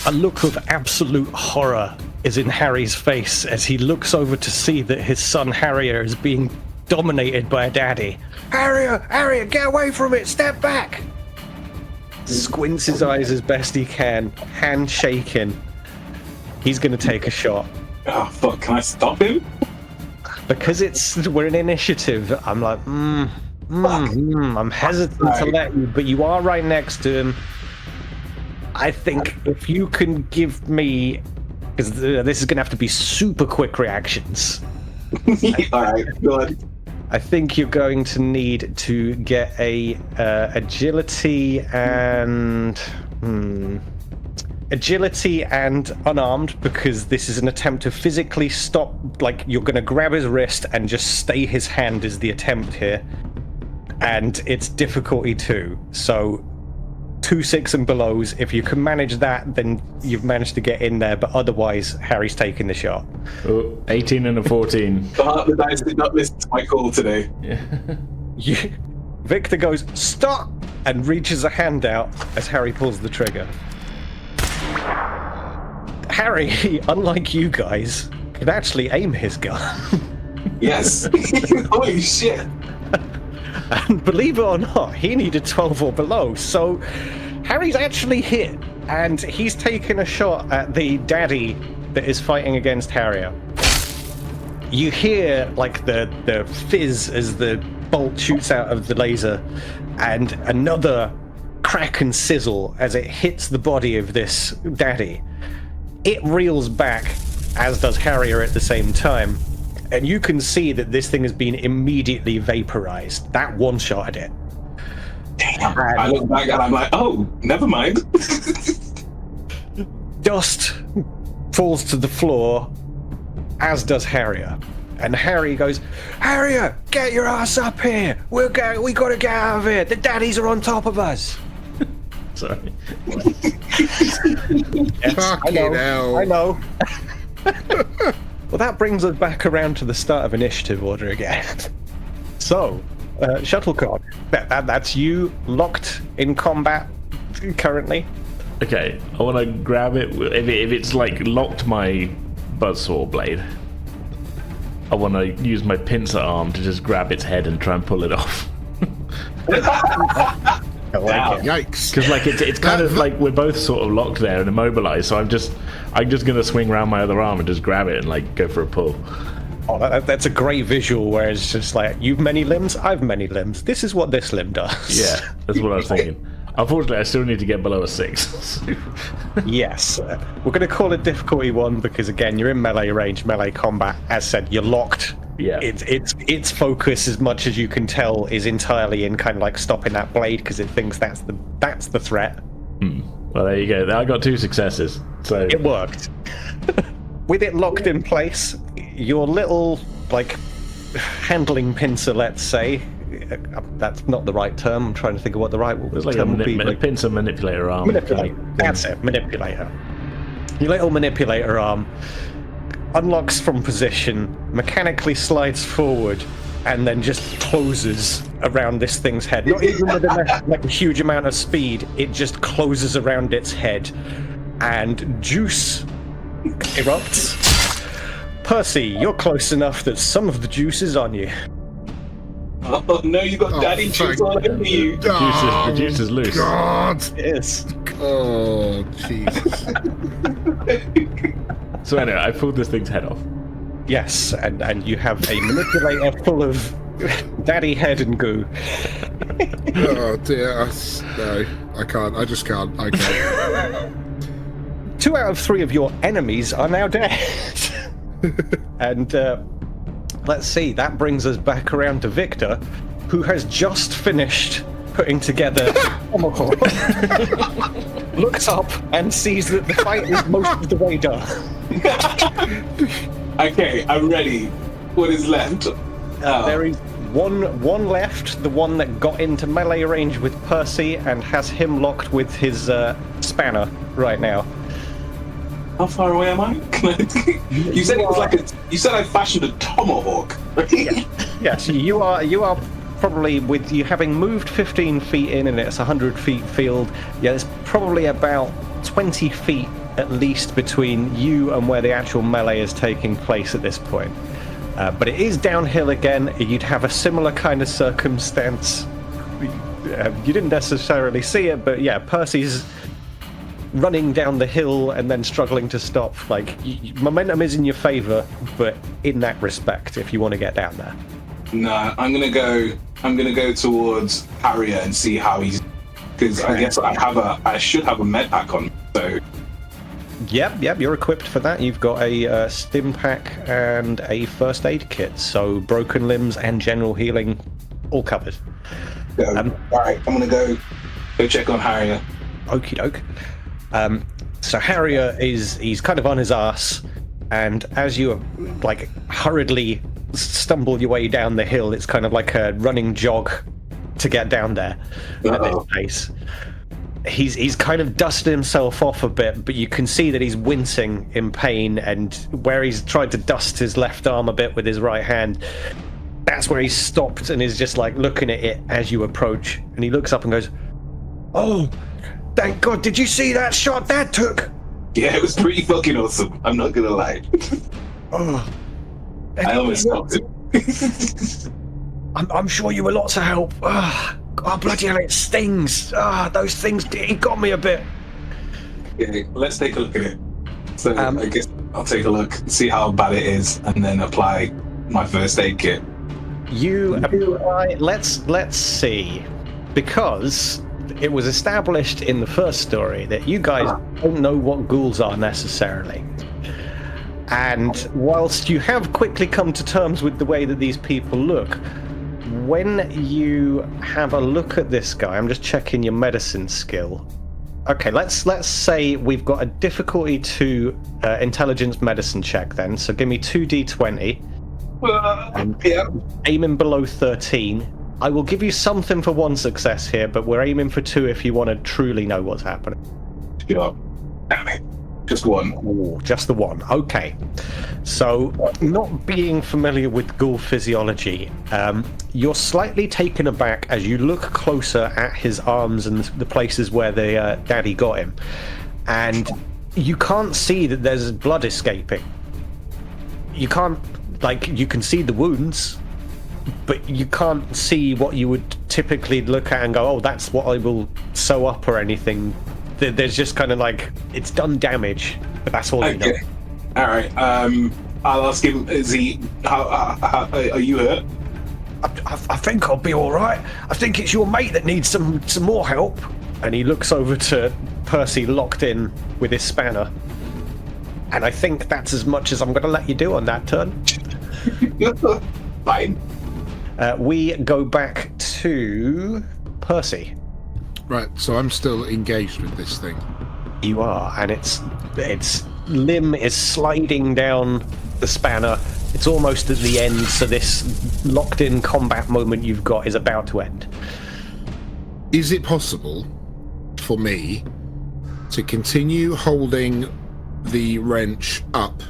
A look of absolute horror is in Harry's face as he looks over to see that his son Harrier is being dominated by a daddy. Harrier, get away from it, step back! Squints his eyes as best he can, hand shaking. He's going to take a shot. Oh, fuck, can I stop him? Because we're in initiative, I'm like, I'm hesitant to let you, but you are right next to him. I think if you can give me, because this is going to have to be super quick reactions. Alright, go on. I think you're going to need to get a agility and unarmed, because this is an attempt to physically stop. Like, you're going to grab his wrist and just stay his hand is the attempt here, and it's difficulty 2. So 2 6 and belows. If you can manage that, then you've managed to get in there, but otherwise Harry's taking the shot. 18 and a 14. The dice did not listen to my call today. Yeah. Victor goes, stop, and reaches a hand out as Harry pulls the trigger. Harry, unlike you guys, can actually aim his gun. Yes. Holy shit. And believe it or not, he needed 12 or below, so Harry's actually hit, and he's taken a shot at the daddy that is fighting against Harrier. You hear, like, the fizz as the bolt shoots out of the laser, and another crack and sizzle as it hits the body of this daddy. It reels back, as does Harrier at the same time. And you can see that this thing has been immediately vaporized. That one-shotted it. Damn. I look back and I'm like, oh, never mind. Dust falls to the floor, as does Harrier. And Harry goes, Harrier, get your ass up here. We gotta get out of here. The daddies are on top of us. Sorry. Yes, Fucking hell. I know. Well, that brings us back around to the start of initiative order again. So, Shuttlecock, that's you locked in combat currently. Okay, I want to grab it. If it's like locked my buzzsaw blade, I want to use my pincer arm to just grab its head and try and pull it off. I like it. Yikes. Because like it's kind of like we're both sort of locked there and immobilized, so I'm just gonna swing around my other arm and just grab it and like go for a pull. Oh, that's a great visual where it's just like, you've many limbs, I've many limbs. This is what this limb does. Yeah, that's what I was thinking. Unfortunately, I still need to get below a 6. Yes. We're going to call it difficulty 1 because, again, you're in melee range, melee combat. As said, you're locked. Yeah. Its focus, as much as you can tell, is entirely in kind of like stopping that blade because it thinks that's the threat. Well, there you go. I got 2 successes. So It worked. With it locked in place, your little, like, handling pincer, let's say, that's not the right term. I'm trying to think of what the right it's like term a would be. pincer manipulator arm. Manipulator. That's it, manipulator. Your little manipulator arm unlocks from position, mechanically slides forward, and then just closes around this thing's head. Not even with a huge amount of speed, it just closes around its head. And juice erupts. Percy, you're close enough that some of the juice is on you. Oh no, you got daddy juice all over you. The juice is loose. God. Yes. Oh, Jesus. So anyway, I pulled this thing's head off. Yes, and you have a manipulator full of daddy head and goo. Oh dear. No, I can't. I just can't. I can't. 2 out of 3 of your enemies are now dead. And let's see, that brings us back around to Victor, who has just finished putting together Tomahawk. Looks up and sees that the fight is most of the way done. Okay, I'm ready. What is left? There is one left, the one that got into melee range with Percy and has him locked with his spanner right now. How far away am I? You said it was like you said I fashioned a tomahawk. Right? Yes, you are probably, with you having moved 15 feet in and it's 100 feet field, yeah, it's probably about 20 feet at least between you and where the actual melee is taking place at this point. But it is downhill again. You'd have a similar kind of circumstance. You didn't necessarily see it, but yeah, Percy's running down the hill and then struggling to stop. Like, momentum is in your favor, but in that respect, if you want to get down there. Nah, I'm gonna go towards Harrier and see how he's, because I guess I should have a med pack on. So. Yep, you're equipped for that. You've got a stim pack and a first aid kit, so broken limbs and general healing, all covered. All right, I'm gonna go check on Harrier. Okie doke. So Harrier he's kind of on his arse, and as you like hurriedly stumble your way down the hill, it's kind of like a running jog to get down there at this pace. He's kind of dusted himself off a bit, but you can see that he's wincing in pain, and where he's tried to dust his left arm a bit with his right hand, that's where he's stopped and is just like looking at it as you approach, and he looks up and goes, "Oh, thank God, did you see that shot that took?" Yeah, it was pretty fucking awesome, I'm not gonna lie. Oh, I almost stopped him. I'm sure you were lots of help. Oh, bloody hell, it stings. Those things, it got me a bit. Okay, let's take a look at it. So I guess I'll take a look, see how bad it is, and then apply my first aid kit. You apply, let's see, because it was established in the first story that you guys don't know what ghouls are necessarily. And whilst you have quickly come to terms with the way that these people look, when you have a look at this guy, I'm just checking your medicine skill. Okay, let's say we've got a difficulty 2 intelligence medicine check then. So give me 2d20. Yeah. Aiming below 13. I will give you something for 1 success here, but we're aiming for 2 if you want to truly know what's happening. Sure. Damn it. Just 1. Oh, just the 1. Okay. So, not being familiar with ghoul physiology, you're slightly taken aback as you look closer at his arms and the places where the daddy got him. And you can't see that there's blood escaping. You can't, you can see the wounds, but you can't see what you would typically look at and go, oh, that's what I will sew up or anything. There's just kind of it's done damage, but that's all you know. All right. I'll ask him. Is he? How are you hurt? I think I'll be all right. I think it's your mate that needs some more help. And he looks over to Percy, locked in with his spanner. And I think that's as much as I'm going to let you do on that turn. Fine. We go back to Percy. Right, so I'm still engaged with this thing. You are, and its limb is sliding down the spanner. It's almost at the end, so this locked-in combat moment you've got is about to end. Is it possible for me to continue holding the wrench up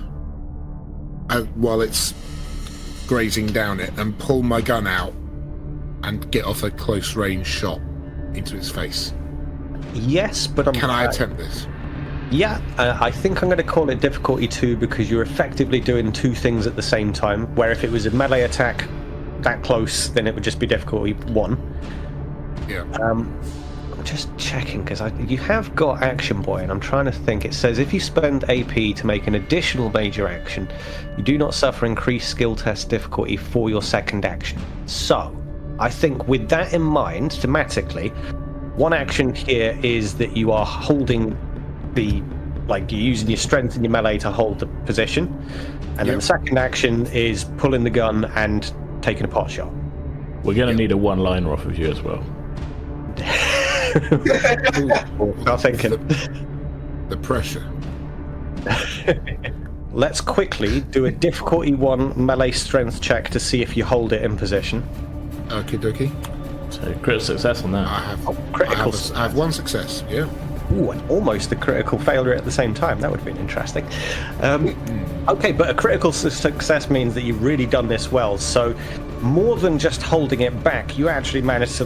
while it's grazing down it and pull my gun out and get off a close-range shot into its face? Yes, but Can I attempt this? Yeah, I think I'm going to call it difficulty 2 because you're effectively doing 2 things at the same time, where if it was a melee attack that close, then it would just be difficulty 1. Yeah. I'm just checking, because you have got Action Boy, and I'm trying to think. It says if you spend AP to make an additional major action, you do not suffer increased skill test difficulty for your second action. So, I think with that in mind, thematically, one action here is that you are holding you're using your strength and your melee to hold the position, and then the second action is pulling the gun and taking a pot shot. We're going to need a one-liner off of you as well. Not thinking. The pressure. Let's quickly do a difficulty 1 melee strength check to see if you hold it in position. Okie dokie. So critical success on that. I have critical I have 1 success, yeah. Ooh, and almost a critical failure at the same time. That would have been interesting. Okay, but a critical success means that you've really done this well. So more than just holding it back, you actually managed to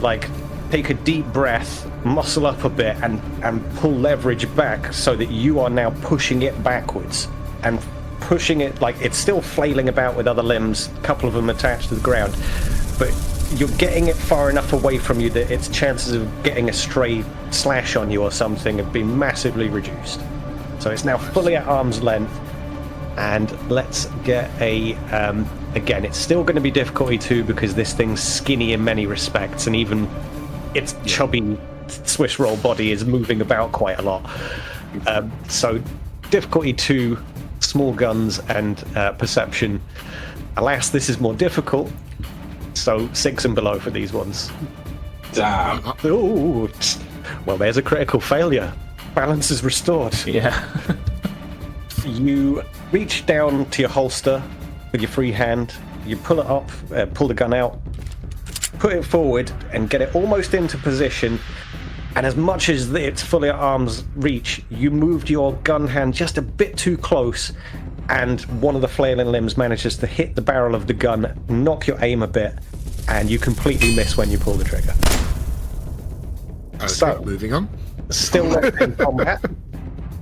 take a deep breath, muscle up a bit, and pull leverage back so that you are now pushing it backwards. And pushing it, like, it's still flailing about with other limbs, a couple of them attached to the ground, but you're getting it far enough away from you that its chances of getting a stray slash on you or something have been massively reduced. So it's now fully at arm's length, and let's get a... again, it's still going to be difficulty 2 because this thing's skinny in many respects, and even its chubby Swiss roll body is moving about quite a lot. So difficulty 2, small guns and perception. Alas, this is more difficult, so 6 and below for these ones. Damn. Ooh. Well, there's a critical failure. Balance is restored. Yeah. You reach down to your holster with your free hand, you pull it up, pull the gun out, put it forward and get it almost into position, and as much as it's fully at arm's reach, you moved your gun hand just a bit too close, and one of the flailing limbs manages to hit the barrel of the gun, knock your aim a bit, and you completely miss when you pull the trigger. Okay, So, moving on. Still not in combat.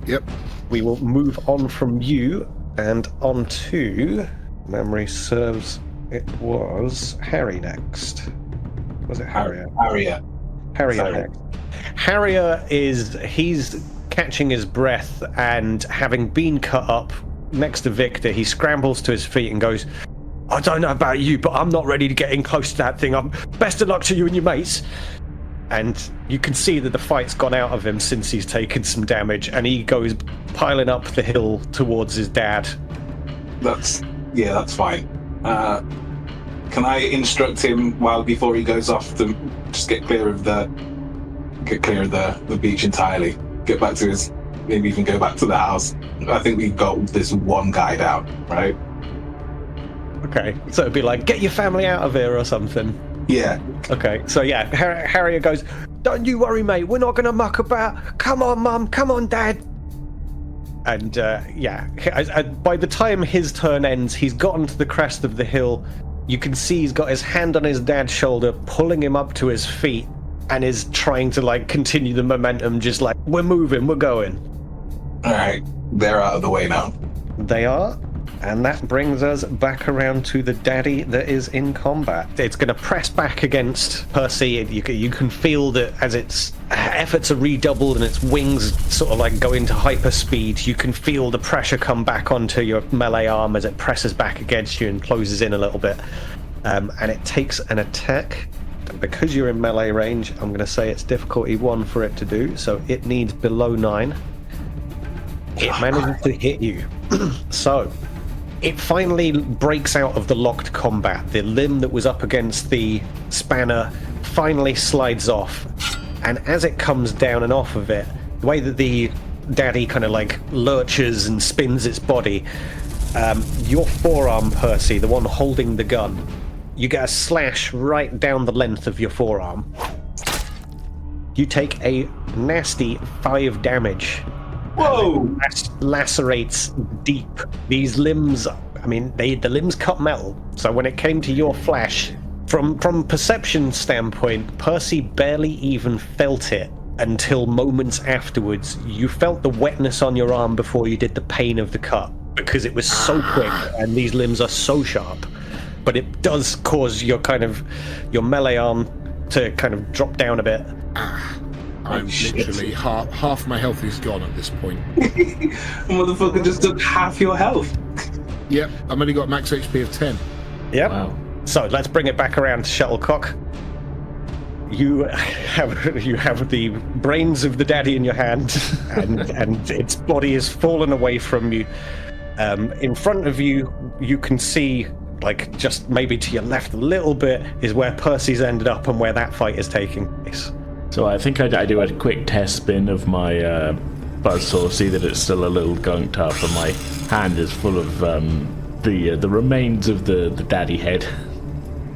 Yep. We will move on from you and on to, memory serves, it was Harry next. Was it Harrier? Harrier. Harrier Sorry. next. Harrier he's catching his breath, and having been cut up next to Victor, he scrambles to his feet and goes, I don't know about you, but I'm not ready to get in close to that thing. Best of luck to you and your mates. And you can see that the fight's gone out of him since he's taken some damage, and he goes piling up the hill towards his dad. That's fine. Can I instruct him before he goes off to just get clear of the beach entirely? Get back to maybe even go back to the house. I think we've got this one guy down, right? Okay, so it'd be like, get your family out of here or something. Yeah. Okay, so yeah, Harrier goes, don't you worry, mate, we're not going to muck about. Come on, Mum, come on, Dad. And by the time his turn ends, he's gotten to the crest of the hill. You can see he's got his hand on his dad's shoulder, pulling him up to his feet, and is trying to, like, continue the momentum, just like, we're moving, we're going. Alright, they're out of the way now. They are. And that brings us back around to the daddy that is in combat. It's going to press back against Percy. You can feel that as its efforts are redoubled and its wings sort of like go into hyperspeed, you can feel the pressure come back onto your melee arm as it presses back against you and closes in a little bit. And it takes an attack. Because you're in melee range, I'm going to say it's difficulty 1 for it to do, so it needs below 9. It manages to hit you. So it finally breaks out of the locked combat. The limb that was up against the spanner finally slides off, and as it comes down and off of it, the way that the daddy kind of like lurches and spins its body, your forearm, Percy, the one holding the gun, you get a slash right down the length of your forearm. You take a nasty 5 damage. Whoa! Lacerates deep. These limbs, I mean, the limbs cut metal. So when it came to your flesh, from perception standpoint, Percy barely even felt it until moments afterwards. You felt the wetness on your arm before you did the pain of the cut, because it was so quick and these limbs are so sharp. But it does cause your melee arm to kind of drop down a bit. I'm literally half my health is gone at this point. Motherfucker just took half your health. Yep, I've only got max HP of 10. Yep. Wow. So let's bring it back around to Shuttlecock. You have the brains of the daddy in your hand, and its body has fallen away from you. In front of you, you can see, like, just maybe to your left a little bit, is where Percy's ended up and where that fight is taking place. So I think I do a quick test spin of my buzzsaw, see that it's still a little gunked up, and my hand is full of the remains of the daddy head.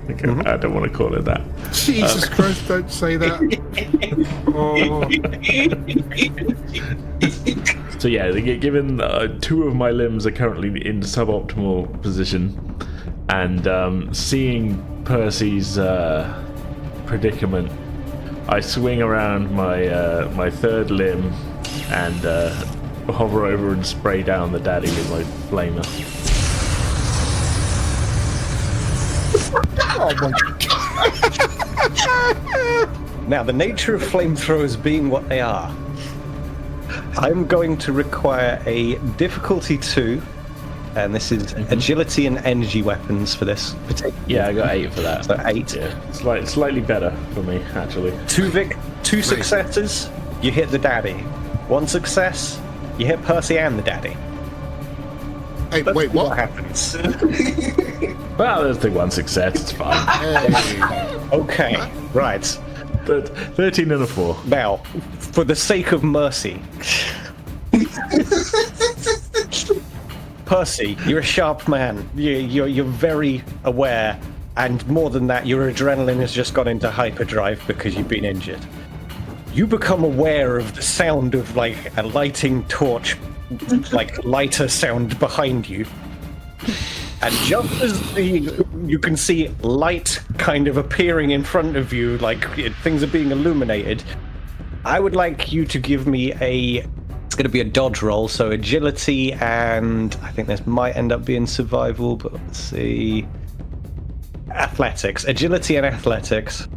I don't want to call it that. Jesus Christ, don't say that. So yeah, given 2 of my limbs are currently in suboptimal position, and seeing Percy's predicament, I swing around my third limb and hover over and spray down the daddy with my flamer. Oh my god. Now, the nature of flamethrowers being what they are, I'm going to require a difficulty 2, and this is agility and energy weapons for this particular. Yeah, I got 8 for that. So 8. Yeah, slightly better for me, actually. 2 successes, you hit the daddy. 1 success, you hit Percy and the daddy. Hey, Let's wait, see what? happens? Well, there's the 1 success, it's fine. Hey. Okay, right. But 13 and a 4. Now, for the sake of mercy, Percy, you're a sharp man. You're very aware, and more than that, your adrenaline has just gone into hyperdrive because you've been injured. You become aware of the sound of like a lighting torch, like lighter sound behind you. And just as you can see light kind of appearing in front of you, like things are being illuminated, I would like you to give me it's going to be a dodge roll, so agility, and I think this might end up being survival, but let's see. Athletics. Agility and athletics.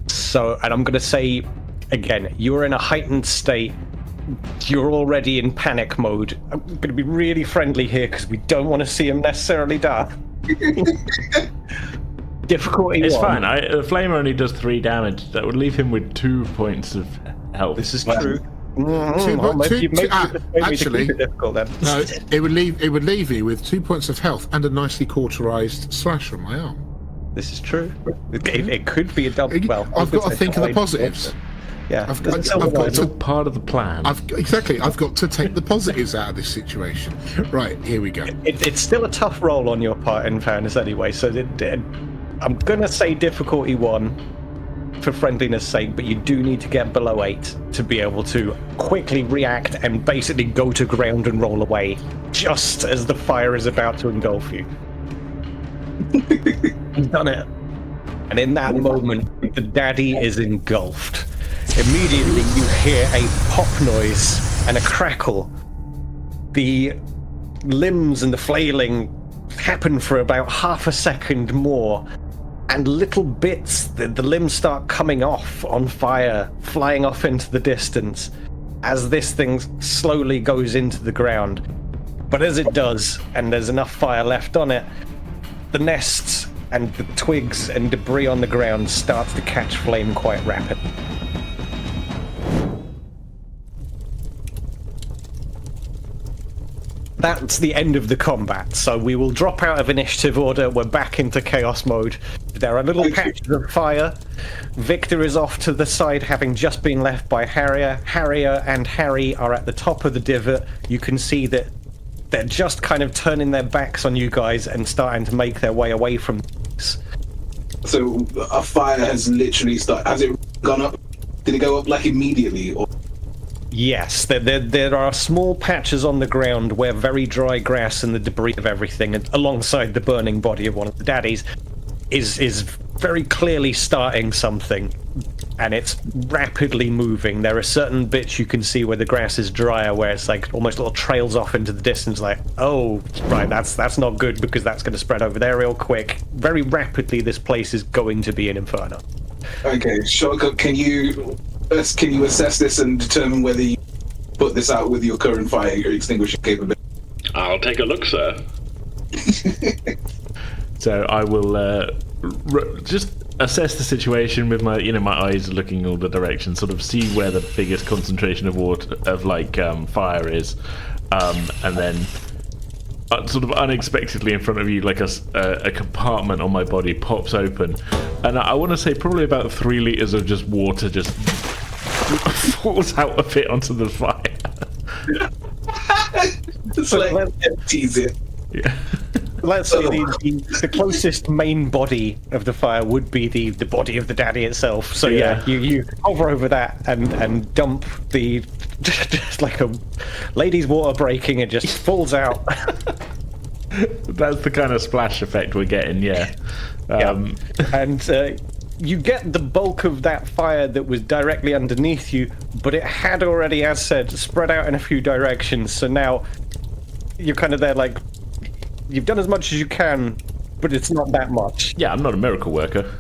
So, and I'm going to say, again, you're in a heightened state. You're already in panic mode. I'm going to be really friendly here because we don't want to see him necessarily die. Difficulty It's 1. fine. The flamer only does 3 damage. That would leave him with 2 points of health. This is true. Actually, difficult then. No, it would leave me with 2 points of health and a nicely cauterized slash on my arm. This is true. It could be a double. Well, I've got to think of the positives. Yeah, I've got It's all to. part of the plan. I've got to take the positives out of this situation. Right, here we go. It's still a tough roll on your part, in fairness, anyway. So I'm gonna say difficulty 1 for friendliness' sake, but you do need to get below 8 to be able to quickly react and basically go to ground and roll away just as the fire is about to engulf you. You've done it. And in that moment, the daddy is engulfed. Immediately, you hear a pop noise and a crackle. The limbs and the flailing happen for about half a second more, and little bits, the limbs start coming off on fire, flying off into the distance as this thing slowly goes into the ground. But as it does, and there's enough fire left on it, the nests and the twigs and debris on the ground starts to catch flame quite rapidly. That's the end of the combat, so we will drop out of initiative order. We're back into chaos mode. There are little patches of fire. Victor is off to the side, having just been left by Harrier. Harrier and Harry are at the top of the divot. You can see that they're just kind of turning their backs on you guys and starting to make their way away from this. So a fire has literally started. Has it gone up? Did it go up like immediately? Or? Yes, there are small patches on the ground where very dry grass and the debris of everything, alongside the burning body of one of the daddies, is very clearly starting something, and it's rapidly moving. There are certain bits you can see where the grass is drier, where it's like almost little trails off into the distance, like, oh, right, that's not good because that's going to spread over there real quick. Very rapidly, this place is going to be an inferno. Okay, Shotgun, can you assess this and determine whether you put this out with your current fire extinguishing capability? I'll take a look, sir. So I will just assess the situation with my eyes looking all the directions, sort of see where the biggest concentration of water, fire is, and then sort of unexpectedly in front of you, like a compartment on my body pops open, and I want to say probably about 3 liters of just water just falls out of it onto the fire. It's like tease it. Yeah. Let's say the closest main body of the fire would be the body of the daddy itself. So yeah, you hover over that and dump the just like a lady's water breaking. It just falls out. That's the kind of splash effect we're getting. Yeah. And you get the bulk of that fire that was directly underneath you, but it had already, as said, spread out in a few directions. So now you're kind of there, like, you've done as much as you can, but it's not that much. Yeah, I'm not a miracle worker.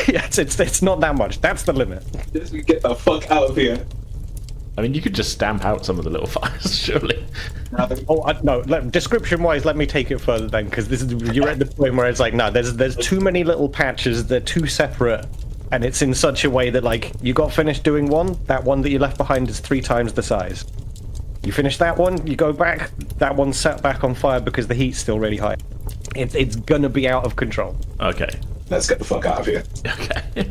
Yeah, it's not that much. That's the limit. Just get the fuck out of here. I mean, you could just stamp out some of the little fires, surely. No. Description-wise, let me take it further then, because you're at the point where it's like, no, there's too many little patches. They're too separate, and it's in such a way that, like, you got finished doing one. That one that you left behind is 3 times the size. You finish that one, you go back. That one's set back on fire because the heat's still really high. It's gonna be out of control. Okay. Let's get the fuck out of here. Okay.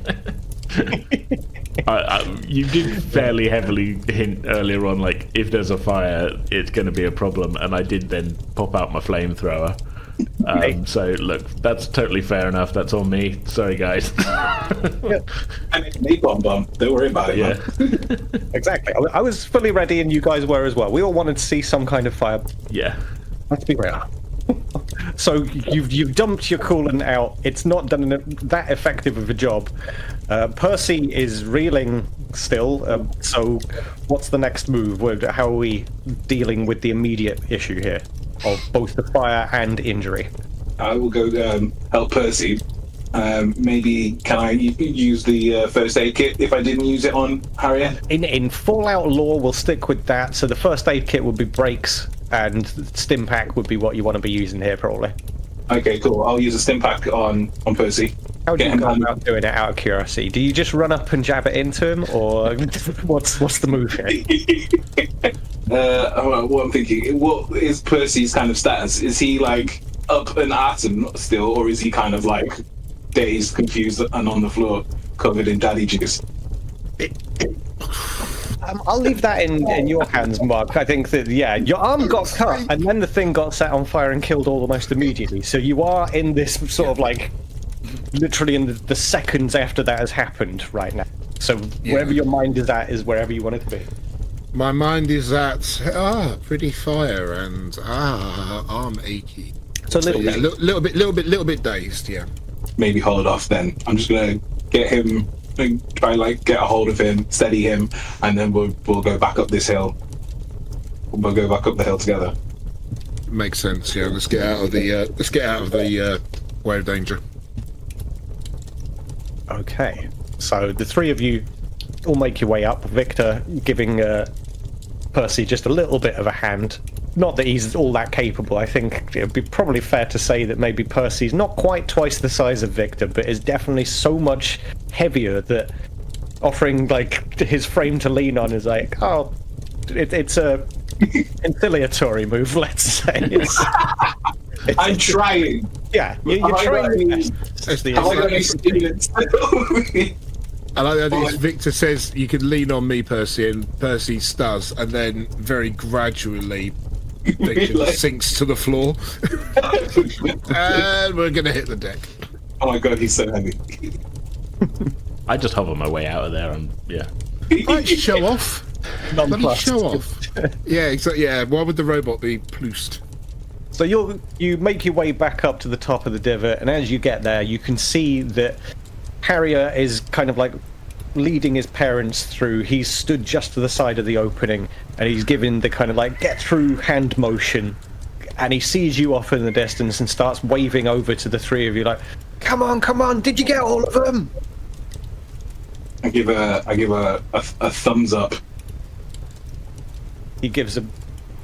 You did fairly heavily hint earlier on, like, if there's a fire, it's going to be a problem, and I did then pop out my flamethrower. So, look, that's totally fair enough. That's on me. Sorry, guys. I mean, me bomb. Don't worry about it, man. Exactly. I was fully ready, and you guys were as well. We all wanted to see some kind of fire. Yeah. Let's be real. So you've dumped your coolant out. It's not done that effective of a job. Percy is reeling still. So what's the next move? How are we dealing with the immediate issue here of both the fire and injury? I will go help Percy. Maybe can I use the first aid kit if I didn't use it on Harriet? In Fallout lore, we'll stick with that. So the first aid kit would be brakes, and stim pack would be what you want to be using here, probably. Okay, cool. I'll use a stim pack on Percy. How do you go about doing it, out of curiosity? Do you just run up and jab it into him, or what's the move here? What I'm thinking, what is Percy's kind of status? Is he like up and at him still, or is he kind of like dazed, confused, and on the floor covered in daddy juice? I'll leave that in your hands, Mark. I think that, yeah, your arm got cut, and then the thing got set on fire and killed almost immediately. So you are in this sort of like, literally in the seconds after that has happened right now. So wherever your mind is at is wherever you want it to be. My mind is at pretty fire and arm achy. So a little bit. Little bit dazed. Yeah. Maybe hold off then. I'm just gonna get him and try like get a hold of him, steady him, and then we'll go back up this hill. We'll go back up the hill together. Makes sense. Yeah. Let's get out of the way of danger. Okay. So the three of you all make your way up. Victor giving Percy just a little bit of a hand. Not that he's all that capable. I think it would be probably fair to say that maybe Percy's not quite twice the size of Victor, but is definitely so much heavier that offering like his frame to lean on is like, it's a conciliatory move, let's say. I'm trying. Yeah, you're trying. I like that Victor says you can lean on me, Percy, and Percy does, and then very gradually Victor sinks to the floor. And we're going to hit the deck. Oh my god, he's so heavy. I just hover my way out of there and, yeah. Right, show off. Nonplussed. Show off. Yeah, exactly. Yeah, why would the robot be ploosed? So you make your way back up to the top of the divot, and as you get there, you can see that Harrier is kind of like leading his parents through. He's stood just to the side of the opening, and he's giving the kind of like get through hand motion, and he sees you off in the distance and starts waving over to the three of you like, come on, did you get all of them? I give a thumbs up. He gives a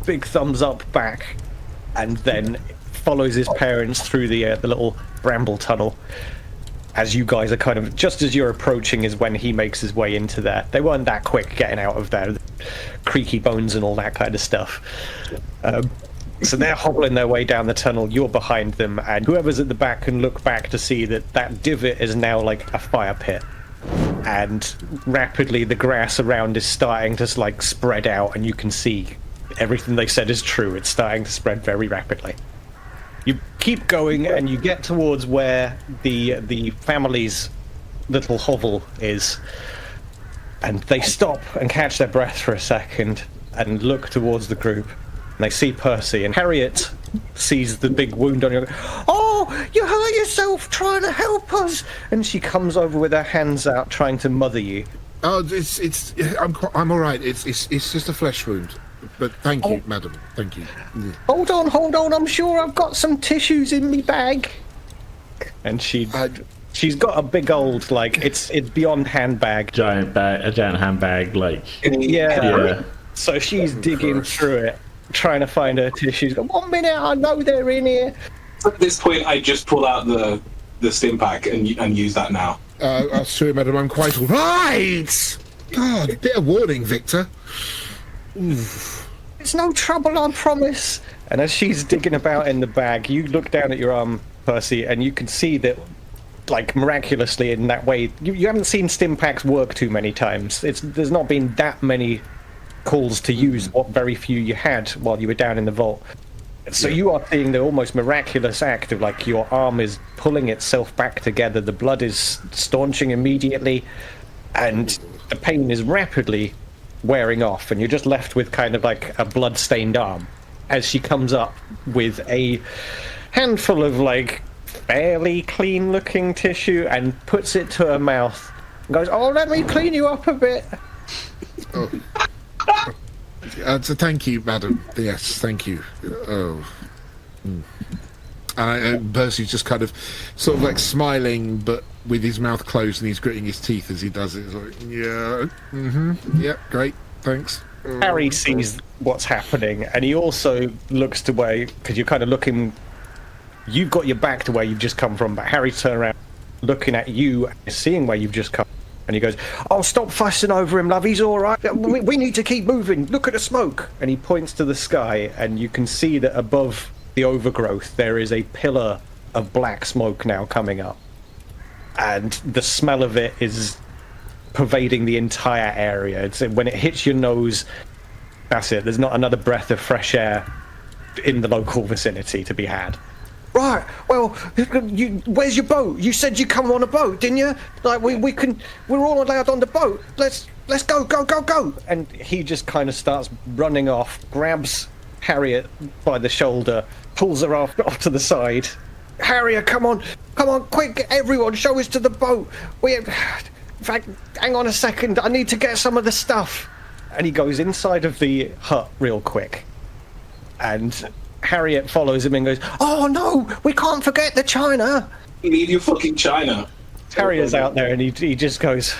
big thumbs up back, and then follows his parents through the little bramble tunnel. As you guys are kind of, just as you're approaching is when he makes his way into there. They weren't that quick getting out of there, creaky bones and all that kind of stuff. So they're hobbling their way down the tunnel, you're behind them, and whoever's at the back can look back to see that divot is now like a fire pit. And rapidly the grass around is starting to like spread out, and you can see everything they said is true. It's starting to spread very rapidly. You keep going, and you get towards where the family's little hovel is, and they stop and catch their breath for a second and look towards the group, and they see Percy, and Harriet sees the big wound on your... Oh, Oh, you hurt yourself trying to help us. And she comes over with her hands out trying to mother you. Oh, I'm all right. It's just a flesh wound. But thank you, madam. Thank you. Hold on. I'm sure I've got some tissues in me bag. And she's got a big old, like, it's beyond handbag. A giant handbag, like. Yeah. So she's digging through it, trying to find her tissues. 1 minute, I know they're in here. At this point, I just pull out the stim pack and use that now. Sorry, madam, I'm quite all right. God, a bit of warning, Victor. Oof. It's no trouble, I promise. And as she's digging about in the bag, you look down at your arm, Percy, and you can see that, like, miraculously in that way, you haven't seen stim packs work too many times. There's not been that many calls to use what very few you had while you were down in the vault. So you are seeing the almost miraculous act of, like, your arm is pulling itself back together, the blood is staunching immediately, and the pain is rapidly wearing off, and you're just left with kind of like a blood-stained arm as she comes up with a handful of, like, fairly clean-looking tissue and puts it to her mouth and goes, "Oh, let me clean you up a bit." Oh. So thank you, madam. Yes, thank you. Oh. And Percy's just kind of sort of like smiling, but with his mouth closed, and he's gritting his teeth as he does it. It's like, yeah, great, thanks. Harry sees what's happening, and he also looks to where, because you're kind of looking, you've got your back to where you've just come from, but Harry's turned around, looking at you, seeing where you've just come. And he goes, "Oh, stop fussing over him, love. He's all right. We need to keep moving. Look at the smoke." And he points to the sky, and you can see that above the overgrowth there is a pillar of black smoke now coming up. And the smell of it is pervading the entire area. When it hits your nose, that's it. There's not another breath of fresh air in the local vicinity to be had. "Right, well, where's your boat? You said you come on a boat, didn't you? Like, we're all allowed on the boat. Let's go. And he just kind of starts running off, grabs Harriet by the shoulder, pulls her off to the side. "Harriet, come on, quick, everyone, show us to the boat. In fact, hang on a second, I need to get some of the stuff." And he goes inside of the hut real quick. And Harriet follows him and goes, "Oh no, we can't forget the china." You need your fucking china. Harriet's out there and he just goes,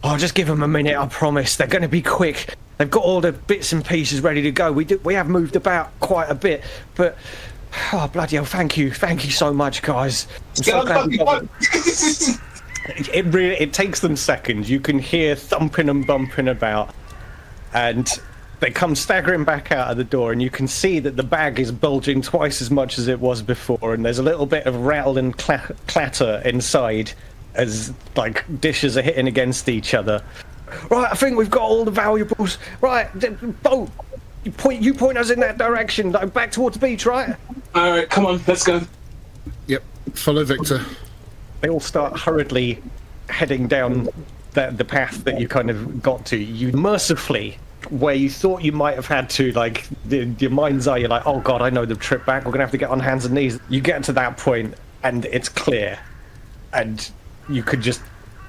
"Oh, just give them a minute, I promise. They're going to be quick. They've got all the bits and pieces ready to go. We have moved about quite a bit, but oh bloody hell, thank you so much, guys. I'm so glad we got it." It takes them seconds. You can hear thumping and bumping about, and they come staggering back out of the door, and you can see that the bag is bulging twice as much as it was before, and there's a little bit of rattle and clatter inside as, like, dishes are hitting against each other. "Right, I think we've got all the valuables. Right, boat, you point us in that direction, like back towards the beach, right?" All right, come on, let's go. Yep, follow Victor. They all start hurriedly heading down the path that you kind of got to. You mercifully, where you thought you might have had to, like, your mind's eye, you're like, "Oh god, I know the trip back, we're gonna have to get on hands and knees." You get to that point and it's clear and you could just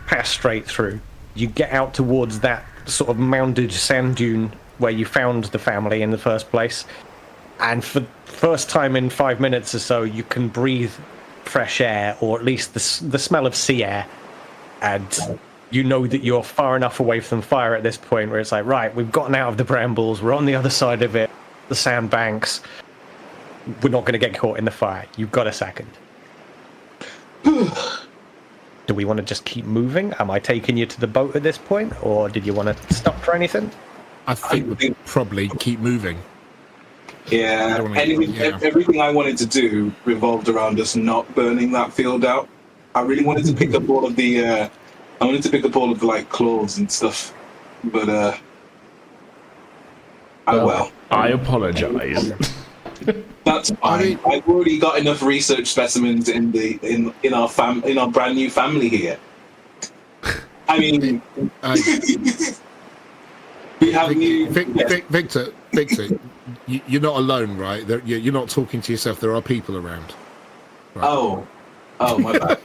pass straight through. You get out towards that sort of mounded sand dune where you found the family in the first place, and for the first time in 5 minutes or so you can breathe fresh air, or at least the smell of sea air, and you know that you're far enough away from fire at this point where it's like, right, we've gotten out of the brambles, we're on the other side of it, the sandbanks, we're not going to get caught in the fire. You've got a second. Do we want to just keep moving? Am I taking you to the boat at this point, or did you want to stop for anything? I think we'll probably keep moving. Yeah, everything I wanted to do revolved around us not burning that field out. I really wanted to pick up all of the like claws and stuff, but well. I apologise. That's fine. I've already got enough research specimens in our brand new family here. I mean, we have new. Victor, you're not alone, right? You're not talking to yourself. There are people around. Oh, my bad.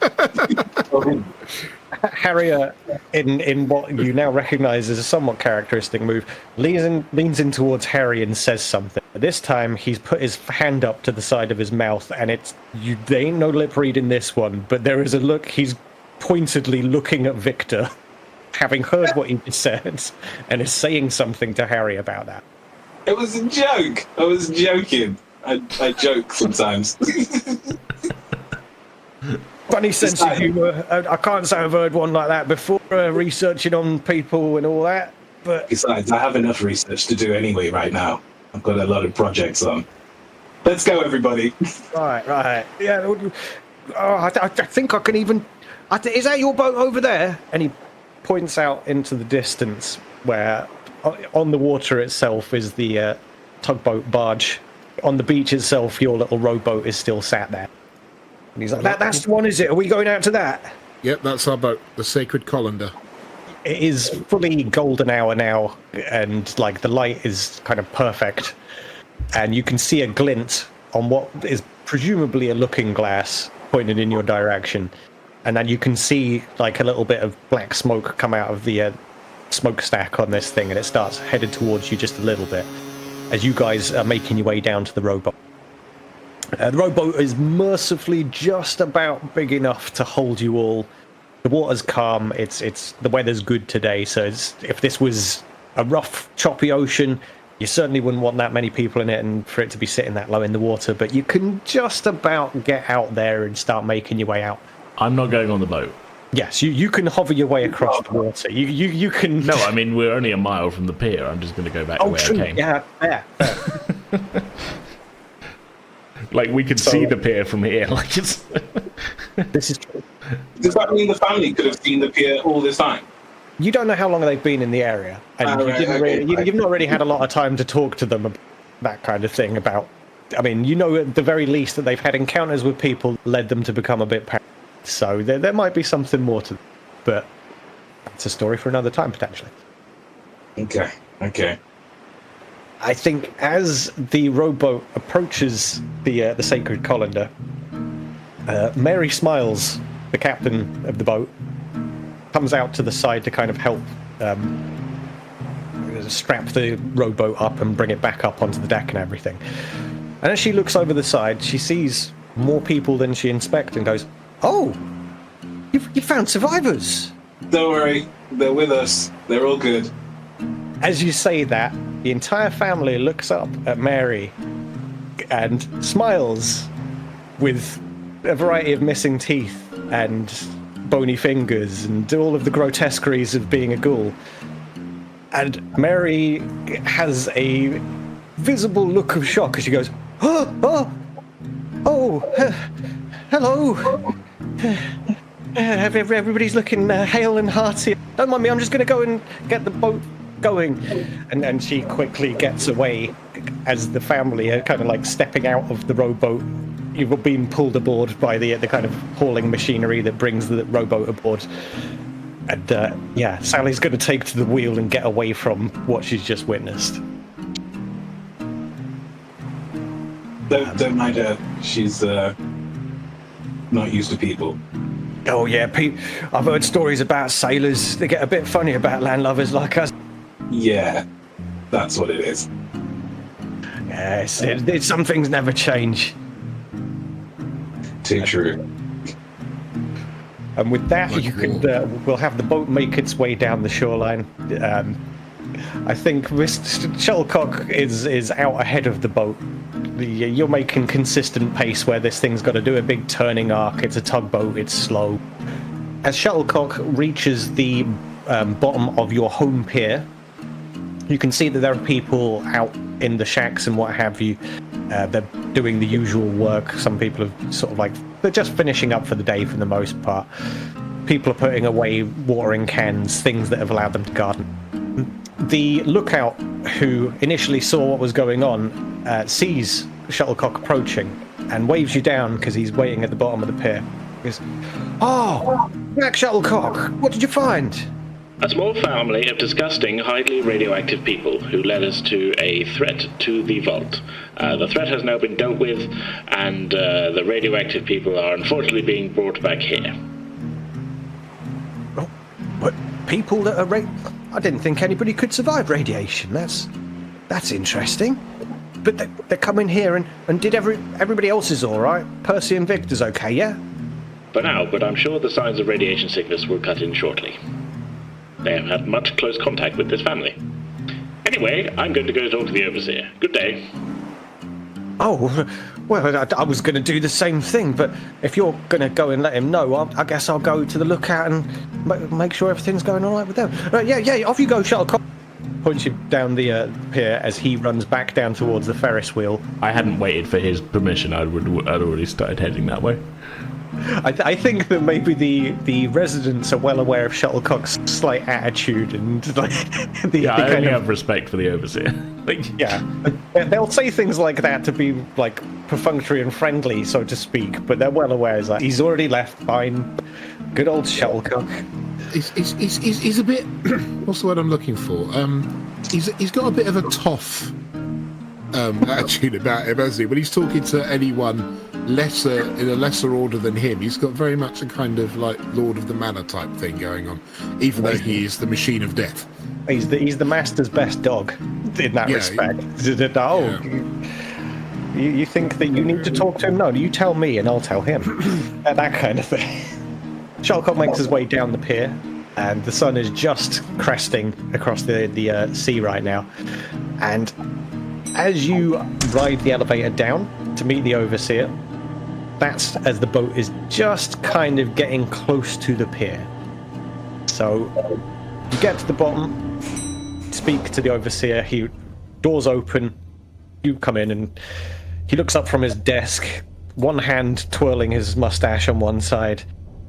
Harrier, in what you now recognise as a somewhat characteristic move, leans in towards Harry and says something. This time, he's put his hand up to the side of his mouth, and there ain't no lip read in this one, but there is a look. He's pointedly looking at Victor, having heard what he just said, and is saying something to Harry about that. It was a joke. I was joking. I joke sometimes. Funny sense of humour. I can't say I've heard one like that before, researching on people and all that. But besides, I have enough research to do anyway right now. I've got a lot of projects on. Let's go, everybody. Right. Yeah. I think I can even... is that your boat over there? And he points out into the distance where on the water itself is the tugboat barge. On the beach itself, your little rowboat is still sat there. And he's like, that's the one, is it? Are we going out to that? Yep, that's our boat, the Sacred Colander. It is fully golden hour now, and like the light is kind of perfect. And you can see a glint on what is presumably a looking glass pointed in your direction. And then you can see like a little bit of black smoke come out of the smokestack on this thing, and it starts headed towards you just a little bit as you guys are making your way down to the rowboat. The rowboat is mercifully just about big enough to hold you all. The water's calm. It's the weather's good today, so if this was a rough, choppy ocean, you certainly wouldn't want that many people in it and for it to be sitting that low in the water. But you can just about get out there and start making your way out. I'm not going on the boat. Yes, you can hover your way across the water. You can. No, I mean we're only a mile from the pier. I'm just going to go back the way true. I came. Yeah, fair. Like we could see the pier from here. Like it's. This is true. Does that mean the family could have seen the pier all this time? You don't know how long they've been in the area, and you've not really had a lot of time to talk to them about that kind of thing. I mean, you know at the very least that they've had encounters with people that led them to become a bit paranoid. So there might be something more to them, but it's a story for another time, potentially. Okay. I think as the rowboat approaches the Sacred Colander, Mary Smiles, the captain of the boat, comes out to the side to kind of help strap the rowboat up and bring it back up onto the deck and everything. And as she looks over the side, she sees more people than she inspects and goes, "Oh, you found survivors." Don't worry, they're with us. They're all good. As you say that, the entire family looks up at Mary and smiles with a variety of missing teeth and bony fingers and all of the grotesqueries of being a ghoul. And Mary has a visible look of shock as she goes, hello. Everybody's looking hale and hearty. Don't mind me, I'm just going to go and get the boat going. And she quickly gets away as the family are kind of like stepping out of the rowboat. You've been pulled aboard by the kind of hauling machinery that brings the rowboat aboard. And Sally's going to take to the wheel and get away from what she's just witnessed. Don't mind her. She's not used to people. Oh yeah, I've heard stories about sailors. They get a bit funny about landlubbers like us. Yeah, that's what it is. Yes, some things never change. Too true. And with that, we'll have the boat make its way down the shoreline. I think Mr. Shuttlecock is out ahead of the boat. You're making consistent pace where this thing's got to do a big turning arc. It's a tugboat. It's slow. As Shuttlecock reaches the bottom of your home pier, you can see that there are people out in the shacks and what have you. They're doing the usual work. Some people are sort of like, they're just finishing up for the day for the most part. People are putting away watering cans, things that have allowed them to garden. The lookout, who initially saw what was going on, sees Shuttlecock approaching and waves you down because he's waiting at the bottom of the pier. He goes, "Oh, Jack Shuttlecock, what did you find?" A small family of disgusting, highly radioactive people who led us to a threat to the vault. The threat has now been dealt with, and the radioactive people are unfortunately being brought back here. Oh, what? People that are I didn't think anybody could survive radiation. That's interesting. But they're coming here and did everybody else is all right? Percy and Victor's okay, yeah? For now, but I'm sure the signs of radiation sickness will cut in shortly. They have had much close contact with this family. Anyway, I'm going to go talk to the overseer. Good day. Oh, well, I was going to do the same thing, but if you're going to go and let him know, I guess I'll go to the lookout and make sure everything's going all right with them. Yeah, off you go, Shuttlecock. Points you down the pier as he runs back down towards the Ferris wheel. I hadn't waited for his permission. I'd already started heading that way. I think that maybe the residents are well aware of Shuttlecock's slight attitude and like I only have respect for the overseer. Yeah, they'll say things like that to be like perfunctory and friendly, so to speak, but they're well aware that he's already left. Fine, good old Shuttlecock. He's a bit. What's the word I'm looking for? He's got a bit of a toff attitude about him, hasn't he? When he's talking to anyone in a lesser order than him, he's got very much a kind of like Lord of the Manor type thing going on, even though he is the machine of death. He's the master's best dog in that respect. You think that you need to talk to him? No, you tell me and I'll tell him. That kind of thing. Shuttlecock makes his way down the pier, and the sun is just cresting across the sea right now. And as you ride the elevator down to meet the overseer, that's as the boat is just kind of getting close to the pier. So you get to the bottom, speak to the overseer, doors open, you come in, and he looks up from his desk, one hand twirling his mustache on one side,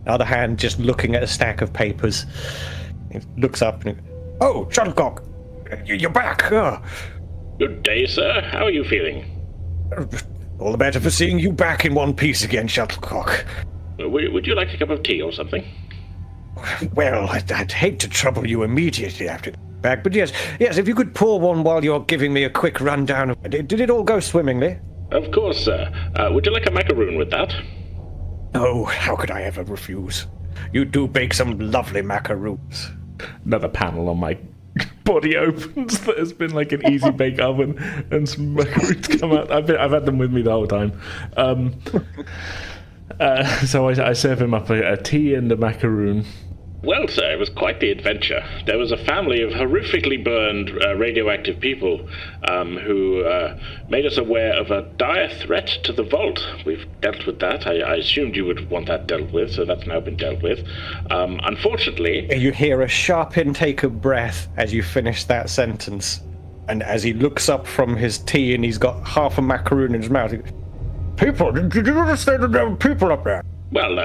the other hand just looking at a stack of papers. He looks up and, "Oh, Shuttlecock, you're back." Oh. Good day, sir. How are you feeling? All the better for seeing you back in one piece again, Shuttlecock. Would you like a cup of tea or something? Well, I'd hate to trouble you immediately after back, but yes, if you could pour one while you're giving me a quick rundown. Did it all go swimmingly? Of course, sir. Would you like a macaroon with that? Oh, how could I ever refuse? You do bake some lovely macaroons. Another panel on my body opens that has been like an easy bake oven, and some macaroons come out. I've had them with me the whole time. So I serve him up a tea and a macaroon. Well, sir, it was quite the adventure. There was a family of horrifically burned radioactive people who made us aware of a dire threat to the vault. We've dealt with that. I assumed you would want that dealt with, so that's now been dealt with. Unfortunately... You hear a sharp intake of breath as you finish that sentence. And as he looks up from his tea and he's got half a macaroon in his mouth, "People, did you understand that there were people up there?" Well,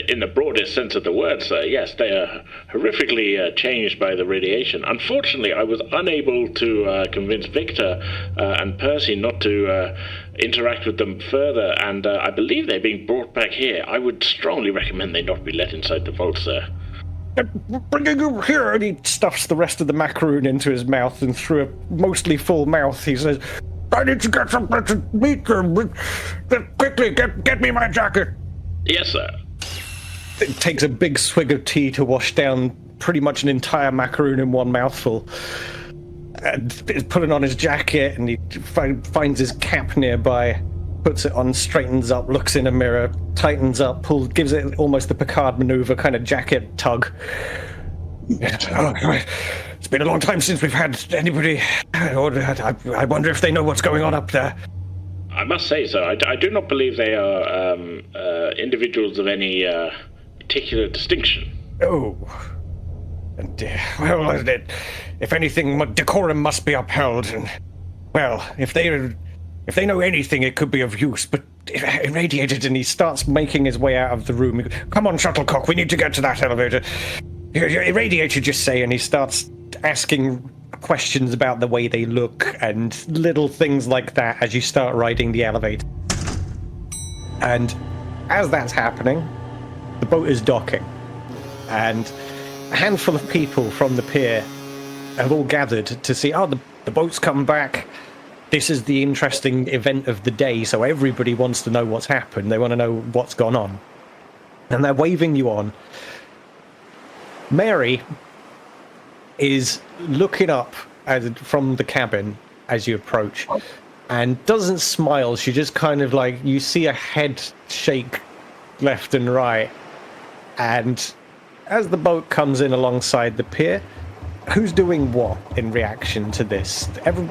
in the broadest sense of the word, sir, yes, they are horrifically changed by the radiation. Unfortunately, I was unable to convince Victor and Percy not to interact with them further, and I believe they're being brought back here. I would strongly recommend they not be let inside the vault, sir. Bringing you here, and he stuffs the rest of the macaroon into his mouth, and through a mostly full mouth, he says, "I need to get something to meet them. Quickly, get me my jacket." Yes, sir. It takes a big swig of tea to wash down pretty much an entire macaroon in one mouthful. And he's putting on his jacket, and he finds his cap nearby, puts it on, straightens up, looks in a mirror, tightens up, gives it almost the Picard maneuver kind of jacket tug. It's been a long time since we've had anybody. I wonder if they know what's going on up there. I must say, sir, I do not believe they are individuals of any particular distinction. Oh. And, well, if anything, decorum must be upheld. And, well, if they know anything, it could be of use, but irradiated, and he starts making his way out of the room. "Come on, Shuttlecock, we need to get to that elevator." "You're irradiated, just say," and he starts asking questions about the way they look and little things like that as you start riding the elevator. And as that's happening, the boat is docking, and a handful of people from the pier have all gathered to see, the boat's come back. This is the interesting event of the day, so everybody wants to know what's happened. They want to know what's gone on. And they're waving you on. Mary is looking up from the cabin as you approach and doesn't smile. She just kind of like, you see a head shake left and right. And as the boat comes in alongside the pier, who's doing what in reaction to this?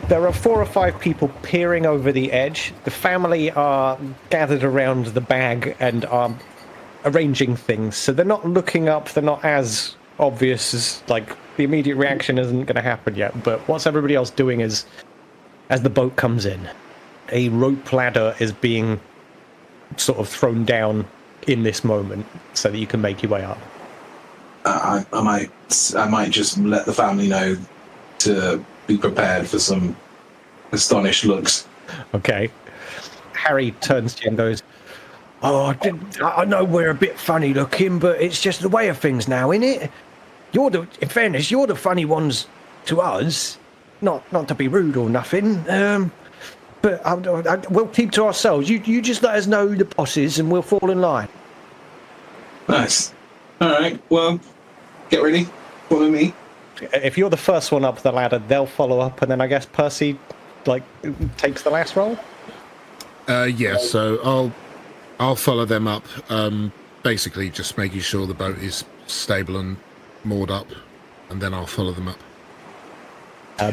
There are 4 or 5 people peering over the edge. The family are gathered around the bag and are arranging things. So they're not looking up. They're not as obvious as, like, the immediate reaction isn't going to happen yet. But what's everybody else doing is, as the boat comes in, a rope ladder is being sort of thrown down in this moment so that you can make your way up. I might just let the family know to be prepared for some astonished looks. Okay. Harry turns to you and goes, I know we're a bit funny looking, but it's just the way of things now, innit? In fairness, you're the funny ones to us. Not to be rude or nothing, but we'll keep to ourselves. You just let us know who the boss is and we'll fall in line. Nice. All right, well, get ready. Follow me. If you're the first one up the ladder, they'll follow up, and then I guess Percy, takes the last roll? Yeah, so I'll follow them up, basically just making sure the boat is stable and moored up, and then I'll follow them up.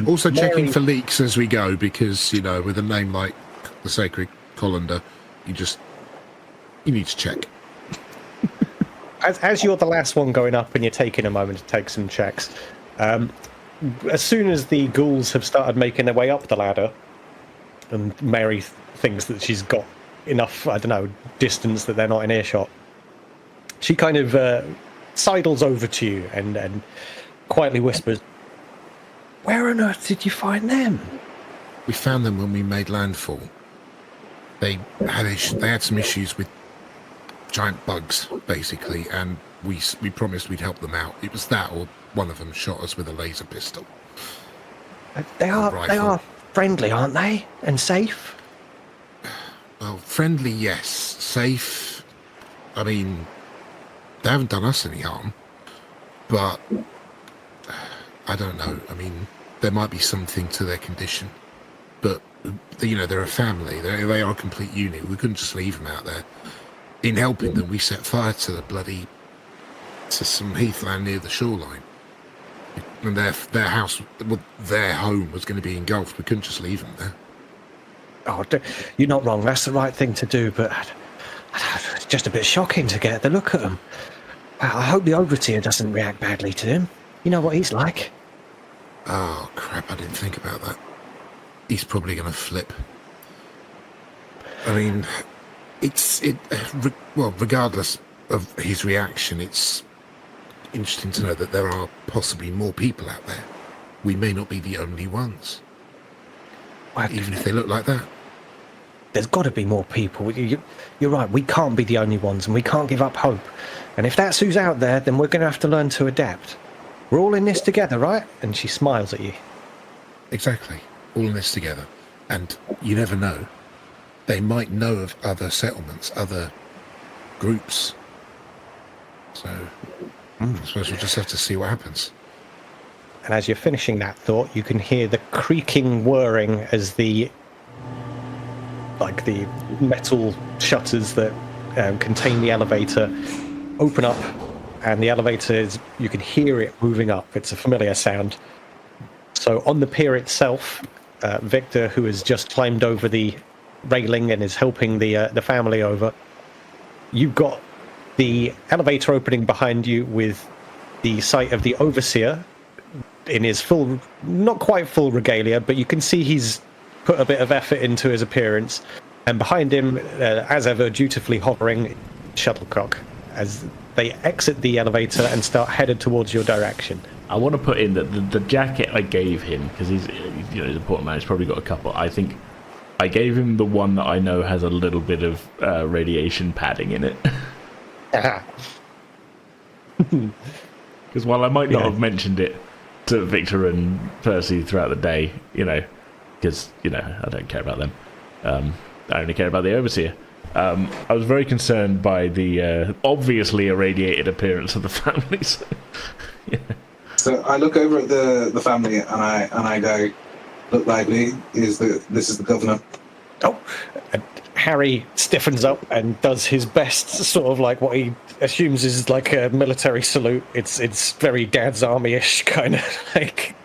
Also checking for leaks as we go, because, with a name like the Sacred Colander, you need to check. As you're the last one going up and you're taking a moment to take some checks, as soon as the ghouls have started making their way up the ladder, and Mary thinks that she's got enough, distance that they're not in earshot, she kind of sidles over to you and quietly whispers, "Where on earth did you find them?" We found them when we made landfall. They had some issues with giant bugs, basically, and we promised we'd help them out. It was that, or one of them shot us with a laser pistol. They are friendly, aren't they? And safe? Well, friendly, yes. Safe, I mean, they haven't done us any harm, but I don't know. I mean, there might be something to their condition, but they're a family. They are a complete unit. We couldn't just leave them out there. In helping them, we set fire to some heathland near the shoreline, and their house, their home was going to be engulfed. We couldn't just leave them there. Oh, you're not wrong. That's the right thing to do, but it's just a bit shocking to get the look at them. I hope the overseer doesn't react badly to him. You know what he's like. Oh, crap, I didn't think about that. He's probably going to flip. I mean, regardless of his reaction, it's interesting to know that there are possibly more people out there. We may not be the only ones. Even if they look like that. There's got to be more people. You're right, we can't be the only ones, and we can't give up hope. And if that's who's out there, then we're going to have to learn to adapt. We're all in this together, right? And she smiles at you. Exactly. All in this together. And you never know. They might know of other settlements, other groups. So I suppose we'll just have to see what happens. And as you're finishing that thought, you can hear the creaking whirring as the metal shutters that contain the elevator open up, and the elevator you can hear it moving up. It's a familiar sound. So on the pier itself, Victor, who has just climbed over the railing and is helping the family over, you've got the elevator opening behind you with the sight of the overseer in his full, not quite full regalia, but you can see he's put a bit of effort into his appearance. And behind him, as ever, dutifully hovering, Shuttlecock, as they exit the elevator and start headed towards your direction. I want to put in that the jacket I gave him, because he's a port man, he's probably got a couple. I think I gave him the one that I know has a little bit of radiation padding in it. Because while I might not have mentioned it to Victor and Percy throughout the day, because, I don't care about them. I only care about the Overseer. I was very concerned by the obviously irradiated appearance of the family. So I look over at the family and I go, "Look lively, this is the governor." Oh, and Harry stiffens up and does his best, sort of like what he assumes is like a military salute. It's very Dad's Army-ish kind of like.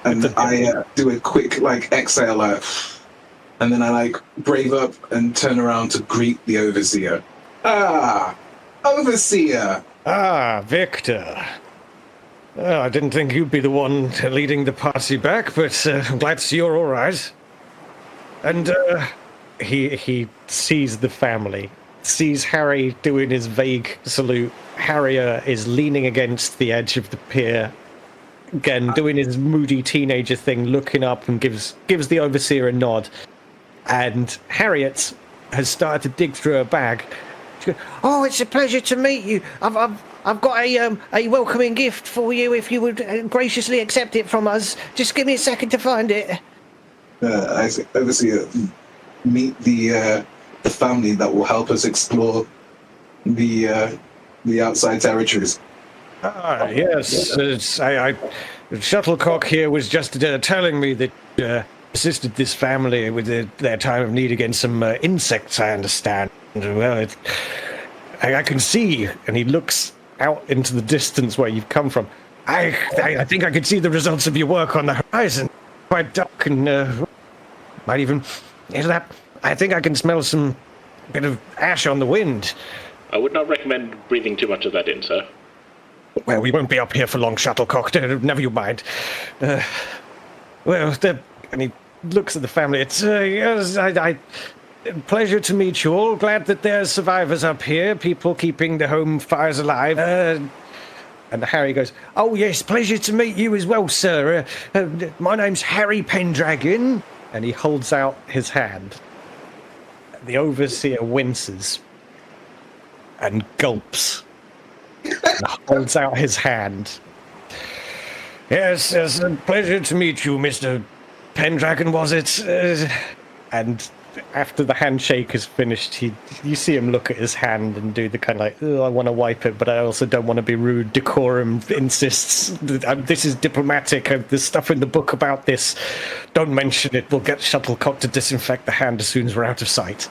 And I do a quick exhale, and then I brave up and turn around to greet the Overseer. Ah, Overseer! Ah, Victor. I didn't think you'd be the one leading the party back, but I'm glad to see you're all right. And he sees the family, sees Harry doing his vague salute. Harrier is leaning against the edge of the pier, again doing his moody teenager thing, looking up and gives the Overseer a nod. And Harriet has started to dig through her bag. She goes, "Oh, it's a pleasure to meet you. I've got a welcoming gift for you if you would graciously accept it from us. Just give me a second to find it." I say, Overseer, meet the family that will help us explore the outside territories. Ah, yes. Shuttlecock here was just telling me that assisted this family with their time of need against some insects, I understand. Well, I can see, and he looks out into the distance where you've come from. I think I can see the results of your work on the horizon. Quite dark and might even... I think I can smell some bit of ash on the wind. I would not recommend breathing too much of that in, sir. Well, we won't be up here for long, Shuttlecock. Never you mind. And he looks at the family. It's yes, pleasure to meet you all. Glad that there's survivors up here, people keeping the home fires alive. And Harry goes, "Oh yes, pleasure to meet you as well, sir. My name's Harry Pendragon." And he holds out his hand. The Overseer winces and gulps and holds out his hand. Yes, it's a pleasure to meet you, Mr. Pendragon, was it? And after the handshake is finished, you see him look at his hand and do the kind of I want to wipe it, but I also don't want to be rude. Decorum insists. This is diplomatic. There's stuff in the book about this. Don't mention it. We'll get Shuttlecock to disinfect the hand as soon as we're out of sight.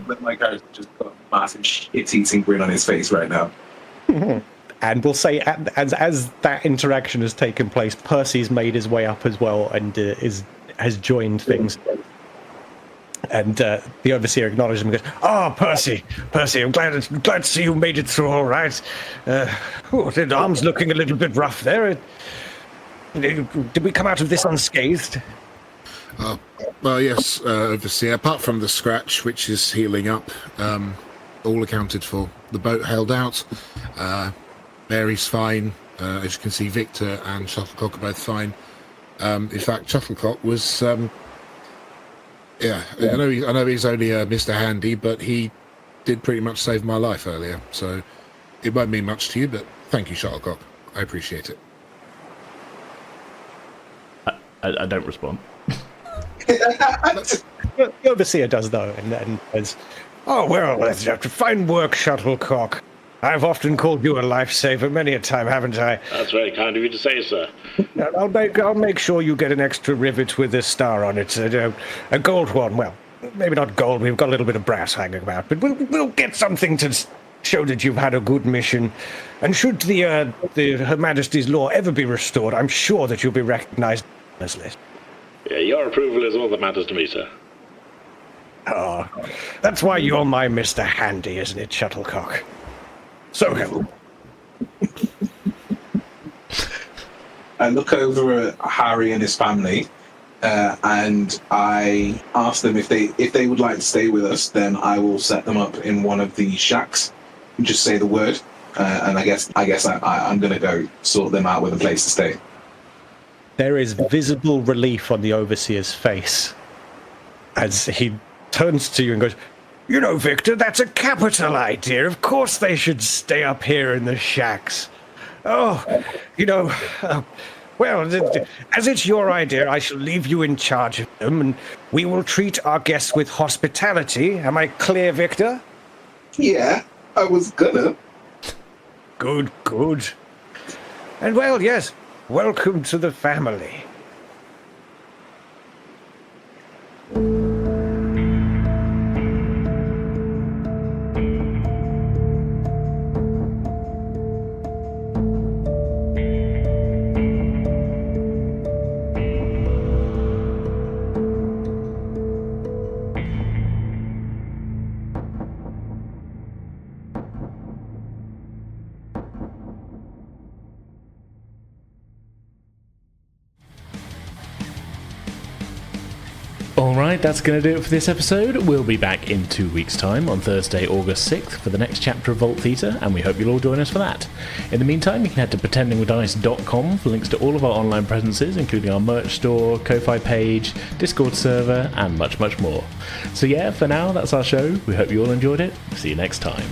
But my character just got a massive shit-eating grin on his face right now. And we'll say, as that interaction has taken place, Percy's made his way up as well and has joined things. And the Overseer acknowledges him and goes, "Oh, Percy, I'm glad to see you made it through all right. The arm's looking a little bit rough there. Did we come out of this unscathed?" Well, yes, Overseer. Apart from the scratch, which is healing up, all accounted for. The boat held out. Mary's fine. As you can see, Victor and Shuttlecock are both fine. In fact, Shuttlecock was... I know he's only Mr. Handy, but he did pretty much save my life earlier. So it won't mean much to you, but thank you, Shuttlecock. I appreciate it. I don't respond. The Overseer does, though, and says, "Oh, well, that's fine work, Shuttlecock. I've often called you a lifesaver many a time, haven't I? That's very kind of you to say, sir. I'll make sure you get an extra rivet with a star on it, a gold one. Well, maybe not gold. We've got a little bit of brass hanging about, but we'll get something to show that you've had a good mission. And should the Her Majesty's law ever be restored, I'm sure that you'll be recognised on this list." Yeah, your approval is all that matters to me, sir. Oh, that's why you're my Mr. Handy, isn't it, Shuttlecock? So, I look over at Harry and his family, and I ask them if they would like to stay with us. Then I will set them up in one of the shacks. Just say the word, and I guess I'm going to go sort them out with a place to stay. There is visible relief on the Overseer's face as he turns to you and goes, "You know, Victor, that's a capital idea. Of course they should stay up here in the shacks. Oh, well, as it's your idea, I shall leave you in charge of them, and we will treat our guests with hospitality. Am I clear, Victor? Yeah, I was gonna. Good. And well, yes, welcome to the family. Alright, that's going to do it for this episode. We'll be back in 2 weeks' time on Thursday, August 6th for the next chapter of Vault Theatre, and we hope you'll all join us for that. In the meantime, you can head to pretendingwithdice.com for links to all of our online presences, including our merch store, Ko-Fi page, Discord server, and much, much more. So yeah, for now, that's our show. We hope you all enjoyed it. See you next time.